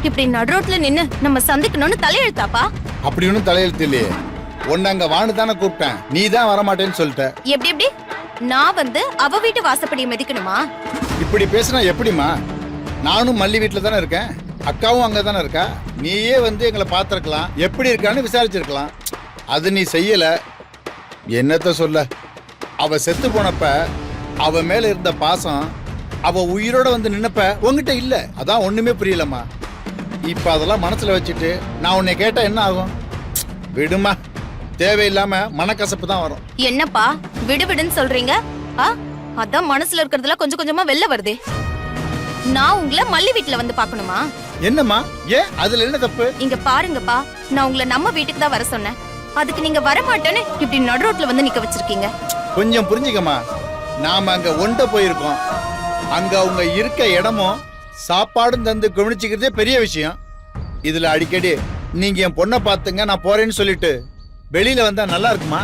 இப்படி நடுரோட்ல நின்னு நம்ம சந்திக்கணும்னு தலையெழுத்தாப்பா? அப்படி ஒன்றும் தலையெழுத்து இல்லையே. உன்னை அங்க வான்னு தானே கூப்பிட்டேன், நீ தான் வரமாட்டேன்னு சொல்லிட்ட. எப்படி எப்படி நான் வந்து அவ வீட்டு வாசப்படியை மிதிக்கணுமா? இப்படி பேசினா எப்படிமா? நானும் மல்லி வீட்டில் தானே இருக்கேன், அக்காவும் அங்கே தானே இருக்கா. நீயே வந்து எங்களை பார்த்துருக்கலாம், எப்படி இருக்கான்னு விசாரிச்சிருக்கலாம். அது நீ செய்யல. என்னத்த சொல்ல, அவ செத்து போனப்ப அவ மேல இருந்த பாசம், அவ உயிரோட வந்து நின்னப்ப உங்ககிட்ட இல்ல. அதான் ஒண்ணுமே புரியலம்மா. இப்ப அதெல்லாம் மனசுல வச்சுட்டு நான் உன்னை கேட்டா என்ன ஆகும்? விடுமா, தேவையில்லாம மனக்கசப்பு தான் வரும். என்னப்பா விடு விடுன்னு சொல்றீங்க? அதான் மனசுல இருக்கிறதுல கொஞ்சம் கொஞ்சமா வெளில வருதே. நான் உங்களை மல்லி வீட்டுல வந்து பாக்கணுமா? என்னம்மா, ஏன் அதுல என்ன தப்பு? இங்க பாருங்கப்பா, நான் உங்களை நம்ம வீட்டுக்கு தான் வர சொன்னேன். அதுக்கு நீங்க வர மாட்டேன்னு இப்படி நடுரோட்ல வந்து நிக்க வச்சிருக்கீங்க. கொஞ்சம் புரிஞ்சுக்கம்மா. நாம அங்க ஒண்ட போயிருக்கோம். அங்க அவங்க இருக்க இடமும் சாப்பாடும் தந்து கவனிச்சுக்கிறதே பெரிய விஷயம். இதுல அடிக்கடி நீங்க என் பொண்ணை பாத்துங்க நான் போறேன்னு சொல்லிட்டு வெளியில வந்தா நல்லா இருக்குமா?